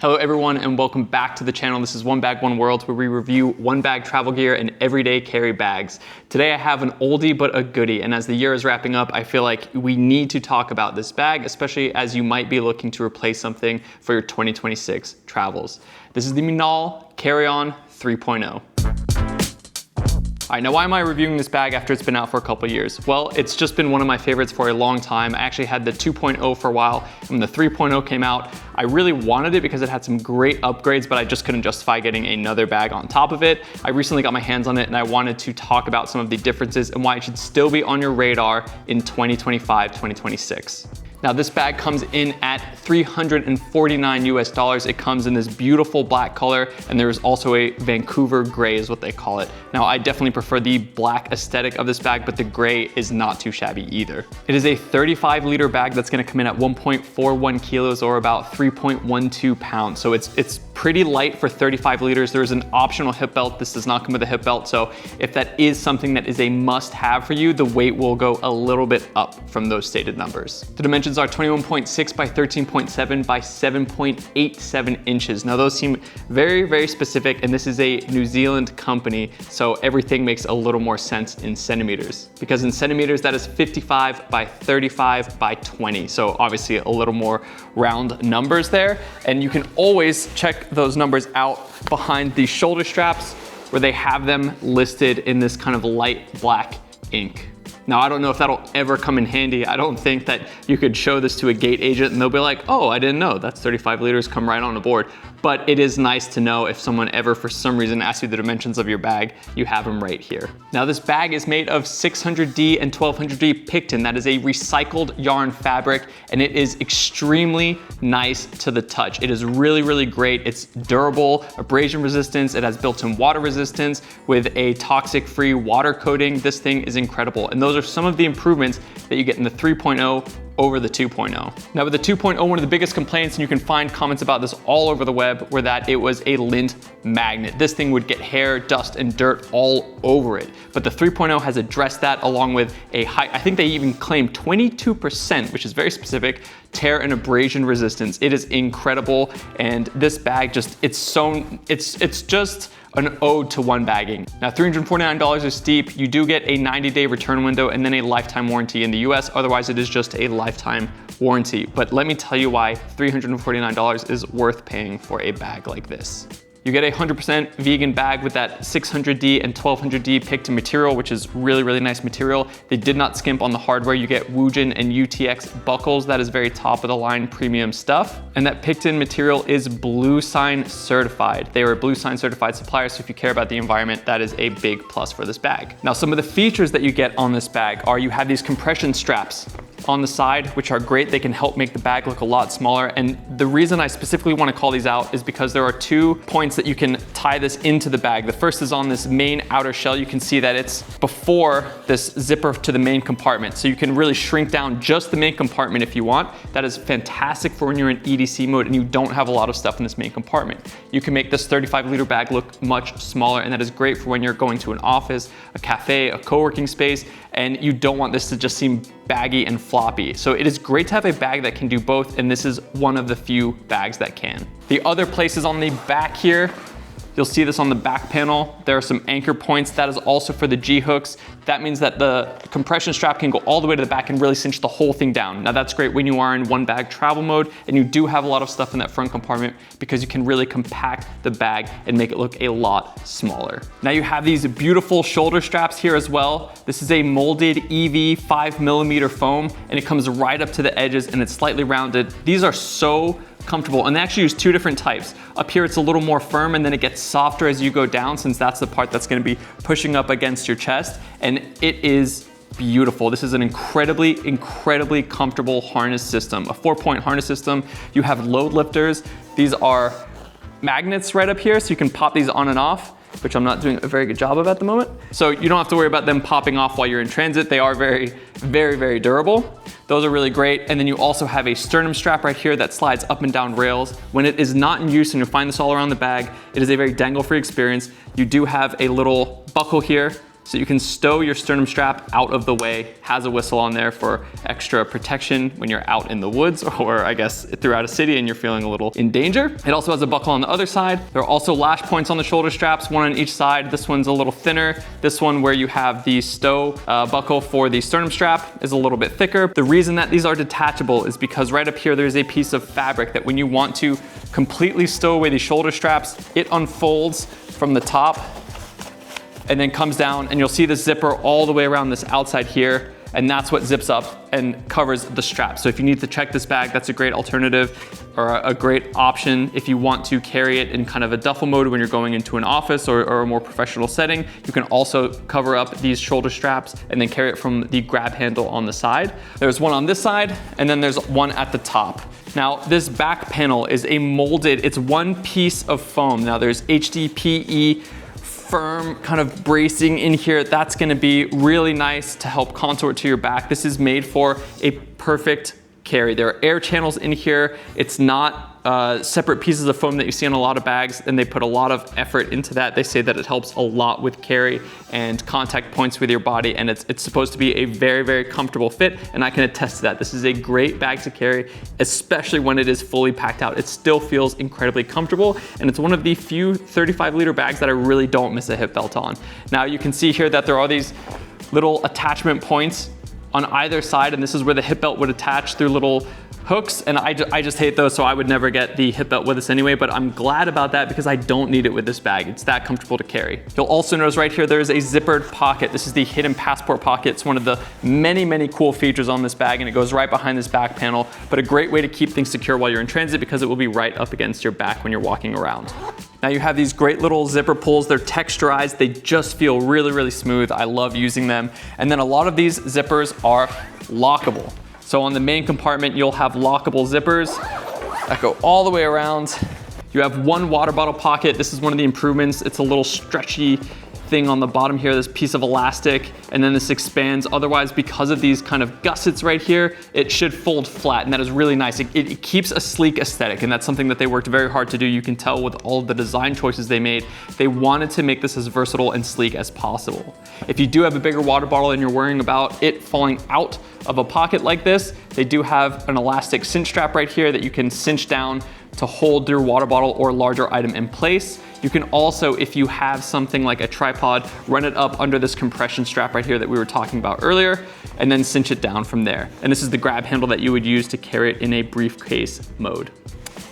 Hello everyone and welcome back to the channel. This is One Bag, One World, where we review one bag travel gear and everyday carry bags. Today I have an oldie but a goodie, and as the year is wrapping up, I feel like we need to talk about this bag, especially as you might be looking to replace something for your 2026 travels. This is the Minaal Carry-on 3.0. All right, now why am I reviewing this bag after it's been out for a couple years? Well, it's just been one of my favorites for a long time. I actually had the 2.0 for a while. When the 3.0 came out, I really wanted it because it had some great upgrades, but I just couldn't justify getting another bag on top of it. I recently got my hands on it and I wanted to talk about some of the differences and why it should still be on your radar in 2025, 2026. Now this bag comes in at $349 US. It comes in this beautiful black color, and there's also a Vancouver gray is what they call it. Now I definitely prefer the black aesthetic of this bag, but the gray is not too shabby either. It is a 35-liter bag that's gonna come in at 1.41 kilos or about 3.12 pounds. So it's pretty light for 35 liters. There is an optional hip belt. This does not come with a hip belt. So if that is something that is a must-have for you, the weight will go a little bit up from those stated numbers. The dimensions are 21.6 by 13.7 by 7.87 inches. Now those seem very, very specific, and this is a New Zealand company, so everything makes a little more sense in centimeters. Because in centimeters, that is 55 by 35 by 20. So obviously a little more round numbers there. And you can always check those numbers out behind the shoulder straps where they have them listed in this kind of light black ink. Now, I don't know if that'll ever come in handy. I don't think that you could show this to a gate agent and they'll be like, oh, I didn't know, that's 35 liters, come right on the board. But it is nice to know if someone ever, for some reason, asks you the dimensions of your bag, you have them right here. Now, this bag is made of 600D and 1200D picton. That is a recycled yarn fabric, and it is extremely nice to the touch. It is really, really great. It's durable, abrasion resistance. It has built-in water resistance with a toxic-free water coating. This thing is incredible. And those are some of the improvements that you get in the 3.0 over the 2.0. Now with the 2.0, one of the biggest complaints, and you can find comments about this all over the web, were that it was a lint magnet. This thing would get hair, dust, and dirt all over it. But the 3.0 has addressed that, along with a high, I think they even claim 22%, which is very specific, tear and abrasion resistance. It is incredible, and this bag just, it's just an ode to one bagging. Now $349 is steep. You do get a 90-day return window and then a lifetime warranty in the US. Otherwise, it is just a lifetime warranty. But let me tell you why $349 is worth paying for a bag like this. You get a 100% vegan bag with that 600D and 1200D picton material, which is really, really nice material. They did not skimp on the hardware. You get Woojin and UTX buckles. That is very top of the line premium stuff. And that picton material is Blue Sign certified. They are a Blue Sign certified supplier, so if you care about the environment, that is a big plus for this bag. Now, some of the features that you get on this bag are you have these compression straps on the side, which are great. They can help make the bag look a lot smaller. And the reason I specifically want to call these out is because there are 2 points that you can tie this into the bag. The first is on this main outer shell. You can see that it's before this zipper to the main compartment. So you can really shrink down just the main compartment if you want. That is fantastic for when you're in EDC mode and you don't have a lot of stuff in this main compartment. You can make this 35-liter bag look much smaller, and that is great for when you're going to an office, a cafe, a co-working space, and you don't want this to just seem baggy and floppy. So it is great to have a bag that can do both, and this is one of the few bags that can. The other places on the back here, you'll see this on the back panel. There are some anchor points. That is also for the G-hooks. That means that the compression strap can go all the way to the back and really cinch the whole thing down. Now that's great when you are in one bag travel mode and you do have a lot of stuff in that front compartment, because you can really compact the bag and make it look a lot smaller. Now you have these beautiful shoulder straps here as well. This is a molded EV 5mm foam, and it comes right up to the edges and it's slightly rounded. These are so comfortable, and they actually use 2 different types. Up here it's a little more firm, and then it gets softer as you go down, since that's the part that's going to be pushing up against your chest, and it is beautiful. This is an incredibly, incredibly comfortable harness system, a 4-point harness system. You have load lifters. These are magnets right up here, so you can pop these on and off, which I'm not doing a very good job of at the moment. So you don't have to worry about them popping off while you're in transit. They are very, very, very durable. Those are really great. And then you also have a sternum strap right here that slides up and down rails. When it is not in use, and you'll find this all around the bag, it is a very dangle-free experience. You do have a little buckle here So you can stow your sternum strap out of the way, has a whistle on there for extra protection when you're out in the woods, or I guess throughout a city and you're feeling a little in danger. It also has a buckle on the other side. There are also lash points on the shoulder straps, one on each side. This one's a little thinner. This one where you have the stow buckle for the sternum strap is a little bit thicker. The reason that these are detachable is because right up here there's a piece of fabric that when you want to completely stow away the shoulder straps, it unfolds from the top and then comes down, and you'll see the zipper all the way around this outside here, and that's what zips up and covers the strap. So if you need to check this bag, that's a great alternative or a great option. If you want to carry it in kind of a duffel mode when you're going into an office or a more professional setting, you can also cover up these shoulder straps and then carry it from the grab handle on the side. There's one on this side, and then there's one at the top. Now, this back panel is a molded, it's one piece of foam. Now there's HDPE firm kind of bracing in here. That's gonna be really nice to help contour to your back. This is made for a perfect carry. There are air channels in here. It's not separate pieces of foam that you see on a lot of bags, and they put a lot of effort into that. They say that it helps a lot with carry and contact points with your body, and it's supposed to be a very, very comfortable fit, and I can attest to that. This is a great bag to carry, especially when it is fully packed out. It still feels incredibly comfortable, and it's one of the few 35-liter bags that I really don't miss a hip belt on. Now you can see here that there are these little attachment points on either side, and this is where the hip belt would attach through little hooks, and I just hate those, so I would never get the hip belt with this anyway, but I'm glad about that because I don't need it with this bag. It's that comfortable to carry. You'll also notice right here, there's a zippered pocket. This is the hidden passport pocket. It's one of the many, many cool features on this bag, and it goes right behind this back panel, but a great way to keep things secure while you're in transit because it will be right up against your back when you're walking around. Now you have these great little zipper pulls. They're texturized. They just feel really, really smooth. I love using them. And then a lot of these zippers are lockable. So on the main compartment, you'll have lockable zippers that go all the way around. You have one water bottle pocket. This is one of the improvements. It's a little stretchy thing on the bottom here, this piece of elastic, and then this expands. Otherwise, because of these kind of gussets right here, it should fold flat, and that is really nice. It keeps a sleek aesthetic, and that's something that they worked very hard to do. You can tell with all of the design choices they made, they wanted to make this as versatile and sleek as possible. If you do have a bigger water bottle and you're worrying about it falling out of a pocket like this, they do have an elastic cinch strap right here that you can cinch down to hold your water bottle or larger item in place. You can also, if you have something like a tripod, run it up under this compression strap right here that we were talking about earlier, and then cinch it down from there. And this is the grab handle that you would use to carry it in a briefcase mode.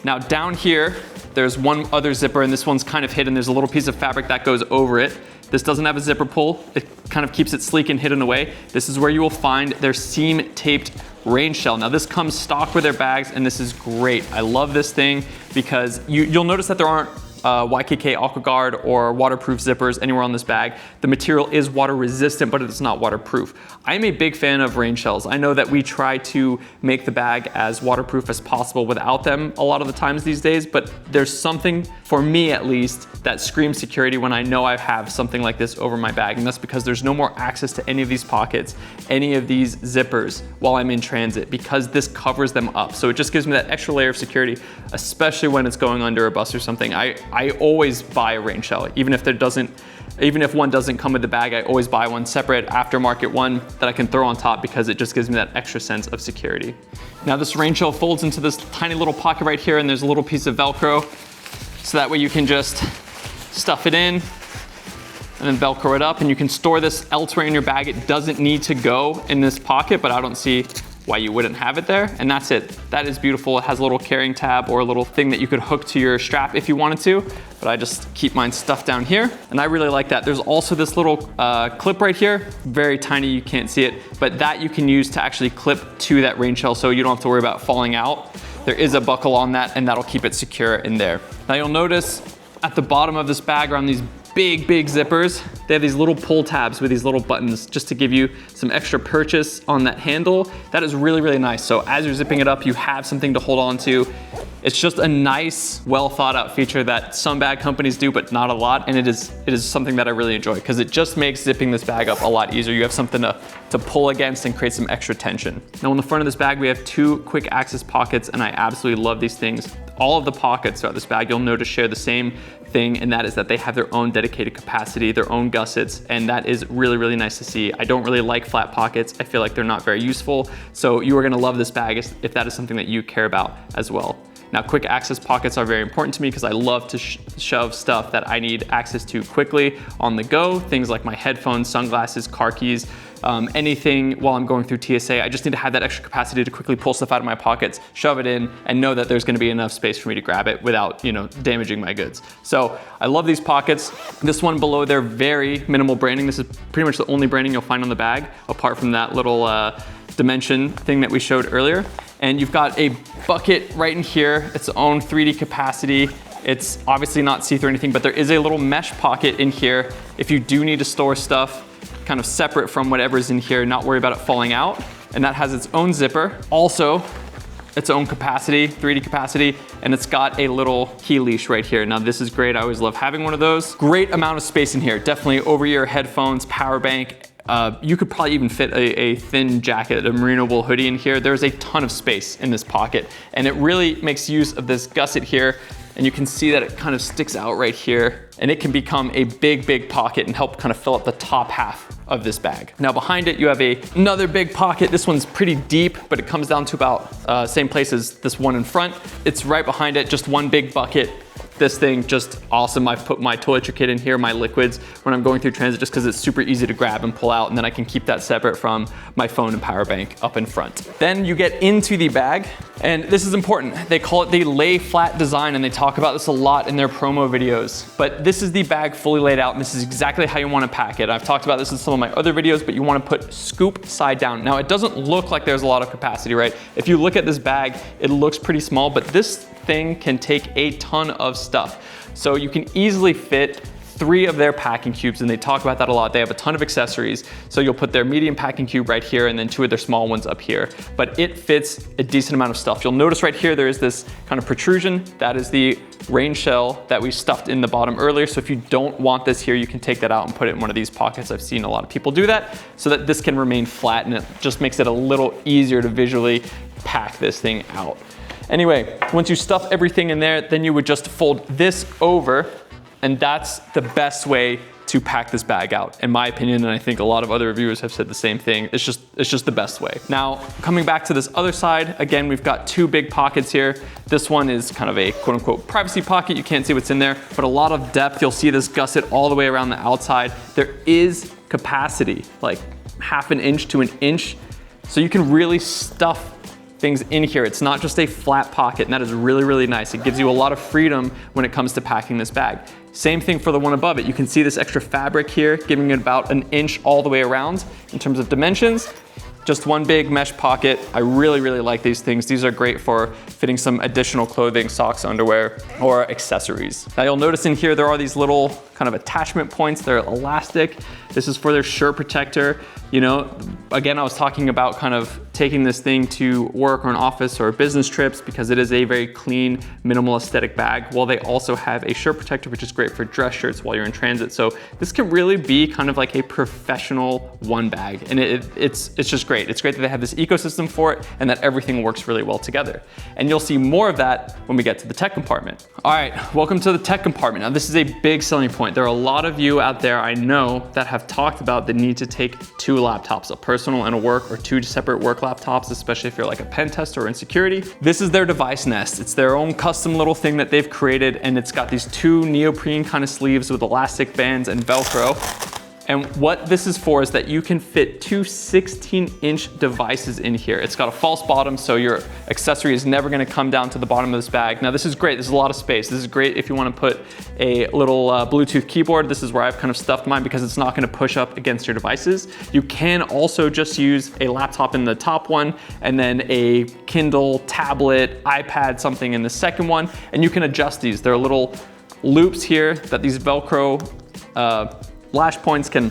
Now down here, there's one other zipper, and this one's kind of hidden. There's a little piece of fabric that goes over it. This doesn't have a zipper pull. It kind of keeps it sleek and hidden away. This is where you will find their seam taped rain shell. Now this comes stock with their bags, and this is great. I love this thing because you'll notice that there aren't YKK AquaGuard or waterproof zippers anywhere on this bag. The material is water resistant, but it's not waterproof. I'm a big fan of rain shells. I know that we try to make the bag as waterproof as possible without them a lot of the times these days, but there's something, for me at least, that screams security when I know I have something like this over my bag, and that's because there's no more access to any of these pockets, any of these zippers while I'm in transit, because this covers them up. So it just gives me that extra layer of security, especially when it's going under a bus or something. I always buy a rain shell, even if one doesn't come with the bag. I always buy one separate, aftermarket one that I can throw on top because it just gives me that extra sense of security. Now this rain shell folds into this tiny little pocket right here, and there's a little piece of Velcro, so that way you can just stuff it in and then Velcro it up, and you can store this elsewhere in your bag. It doesn't need to go in this pocket, but I don't see why you wouldn't have it there, and that's it. That is beautiful. It has a little carrying tab or a little thing that you could hook to your strap if you wanted to, but I just keep mine stuffed down here, and I really like that. There's also this little clip right here, very tiny, you can't see it, but that you can use to actually clip to that rain shell so you don't have to worry about falling out. There is a buckle on that, and that'll keep it secure in there. Now you'll notice at the bottom of this bag are on these big zippers. They have these little pull tabs with these little buttons just to give you some extra purchase on that handle. That is really, really nice. So as you're zipping it up, you have something to hold on to. It's just a nice, well thought out feature that some bag companies do, but not a lot. And it is something that I really enjoy because it just makes zipping this bag up a lot easier. You have something to pull against and create some extra tension. Now on the front of this bag, we have two quick access pockets, and I absolutely love these things. All of the pockets throughout this bag, you'll notice, share the same thing, and that is that they have their own dedicated capacity, their own gussets, and that is really, really nice to see. I don't really like flat pockets. I feel like they're not very useful. So you are gonna love this bag if that is something that you care about as well. Now, quick access pockets are very important to me because I love to shove stuff that I need access to quickly on the go. Things like my headphones, sunglasses, car keys, anything while I'm going through TSA. I just need to have that extra capacity to quickly pull stuff out of my pockets, shove it in, and know that there's gonna be enough space for me to grab it without, damaging my goods. So I love these pockets. This one below, they're very minimal branding. This is pretty much the only branding you'll find on the bag, apart from that little dimension thing that we showed earlier. And you've got a bucket right in here, its own 3D capacity. It's obviously not see-through or anything, but there is a little mesh pocket in here if you do need to store stuff kind of separate from whatever's in here, not worry about it falling out. And that has its own zipper, also its own capacity, 3D capacity, and it's got a little key leash right here. Now this is great, I always love having one of those. Great amount of space in here, definitely over-ear headphones, power bank. You could probably even fit a thin jacket, a merino wool hoodie in here. There's a ton of space in this pocket, and it really makes use of this gusset here. And you can see that it kind of sticks out right here, and it can become a big, big pocket and help kind of fill up the top half of this bag. Now behind it, you have another big pocket. This one's pretty deep, but it comes down to about same place as this one in front. It's right behind it, just one big bucket. This thing, just awesome. I've put my toiletry kit in here, my liquids, when I'm going through transit, just because it's super easy to grab and pull out, and then I can keep that separate from my phone and power bank up in front. Then you get into the bag, and this is important. They call it the lay flat design, and they talk about this a lot in their promo videos. But this is the bag fully laid out, and this is exactly how you want to pack it. I've talked about this in some of my other videos, but you want to put scoop side down. Now it doesn't look like there's a lot of capacity, right? If you look at this bag, it looks pretty small, but this thing can take a ton of stuff. So you can easily fit 3 of their packing cubes, and they talk about that a lot. They have a ton of accessories. So you'll put their medium packing cube right here and then 2 of their small ones up here. But it fits a decent amount of stuff. You'll notice right here, there is this kind of protrusion. That is the rain shell that we stuffed in the bottom earlier. So if you don't want this here, you can take that out and put it in one of these pockets. I've seen a lot of people do that so that this can remain flat, and it just makes it a little easier to visually pack this thing out. Anyway, once you stuff everything in there, then you would just fold this over, and that's the best way to pack this bag out, in my opinion, and I think a lot of other reviewers have said the same thing. It's just the best way. Now, coming back to this other side, again, we've got 2 big pockets here. This one is kind of a quote unquote privacy pocket. You can't see what's in there, but a lot of depth. You'll see this gusset all the way around the outside. There is capacity, like 1/2 inch to 1 inch. So you can really stuff things in here. It's not just a flat pocket, and that is really, really nice. It gives you a lot of freedom when it comes to packing this bag. Same thing for the one above it. You can see this extra fabric here, giving it about 1 inch all the way around in terms of dimensions. Just one big mesh pocket. I really, really like these things. These are great for fitting some additional clothing, socks, underwear, or accessories. Now you'll notice in here, there are these little kind of attachment points. They're elastic. This is for their shirt protector. Again, I was talking about kind of taking this thing to work or an office or business trips because it is a very clean, minimal aesthetic bag. Well, they also have a shirt protector, which is great for dress shirts while you're in transit. So this can really be kind of like a professional one bag, and it's just great. It's great that they have this ecosystem for it and that everything works really well together. And you'll see more of that when we get to the tech compartment. All right, welcome to the tech compartment. Now this is a big selling point. There are a lot of you out there I know that have talked about the need to take 2 laptops, a personal and a work, or 2 separate work laptops, especially if you're like a pen tester or in security. This is their device nest. It's their own custom little thing that they've created, and it's got these 2 neoprene kind of sleeves with elastic bands and Velcro. And what this is for is that you can fit 2 16-inch devices in here. It's got a false bottom, so your accessory is never gonna come down to the bottom of this bag. Now this is great, this is a lot of space. This is great if you wanna put a little Bluetooth keyboard. This is where I've kind of stuffed mine because it's not gonna push up against your devices. You can also just use a laptop in the top one, and then a Kindle, tablet, iPad, something in the second one, and you can adjust these. There are little loops here that these Velcro lash points can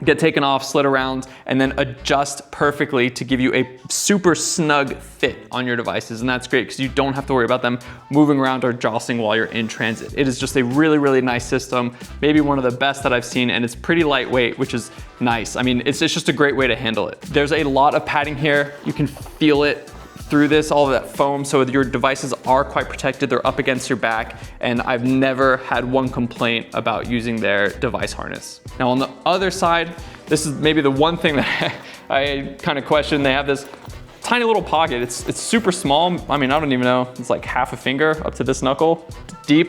get taken off, slid around, and then adjust perfectly to give you a super snug fit on your devices. And that's great because you don't have to worry about them moving around or jostling while you're in transit. It is just a really, really nice system, maybe one of the best that I've seen, and it's pretty lightweight, which is nice. I mean, it's just a great way to handle it. There's a lot of padding here. You can feel it through this, all of that foam, so your devices are quite protected. They're up against your back, and I've never had one complaint about using their device harness. Now on the other side, this is maybe the one thing that I kind of question. They have this tiny little pocket. It's super small. I mean, I don't even know. It's like half a finger up to this knuckle deep.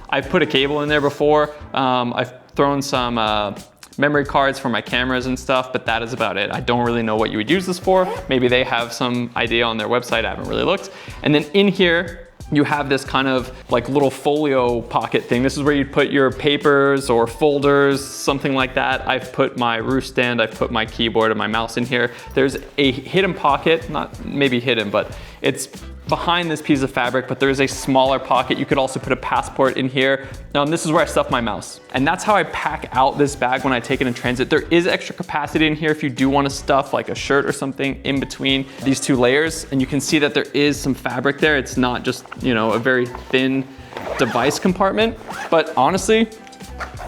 I've put a cable in there before. I've thrown some memory cards for my cameras and stuff, but that is about it. I don't really know what you would use this for. Maybe they have some idea on their website. I haven't really looked. And then in here, you have this kind of like little folio pocket thing. This is where you'd put your papers or folders, something like that. I've put my roof stand, I've put my keyboard and my mouse in here. There's a hidden pocket, not maybe hidden, but it's behind this piece of fabric, but there's a smaller pocket. You could also put a passport in here. And this is where I stuff my mouse. And that's how I pack out this bag when I take it in transit. There is extra capacity in here if you do want to stuff like a shirt or something in between these two layers. And you can see that there is some fabric there. It's not just, you know, a very thin device compartment. But honestly,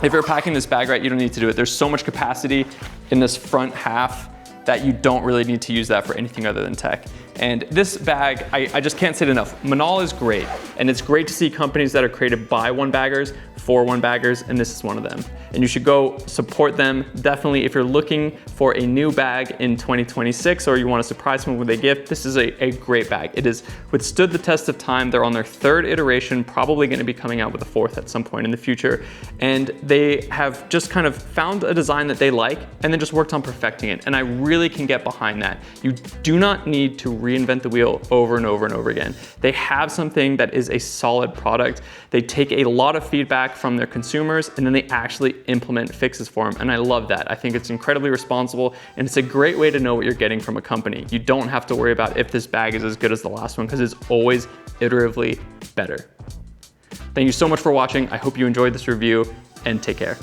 if you're packing this bag right, you don't need to do it. There's so much capacity in this front half that you don't really need to use that for anything other than tech. And this bag, I just can't say it enough. Minaal is great, and it's great to see companies that are created by one-baggers for one-baggers, and this is one of them. And you should go support them. Definitely, if you're looking for a new bag in 2026 or you want to surprise someone with a gift, this is a great bag. It has withstood the test of time. They're on their third iteration, probably going to be coming out with a fourth at some point in the future. And they have just kind of found a design that they like and then just worked on perfecting it. And I really can get behind that. You do not need to reinvent the wheel over and over and over again. They have something that is a solid product. They take a lot of feedback from their consumers and then they actually implement fixes for them. And I love that. I think it's incredibly responsible and it's a great way to know what you're getting from a company. You don't have to worry about if this bag is as good as the last one because it's always iteratively better. Thank you so much for watching. I hope you enjoyed this review and take care.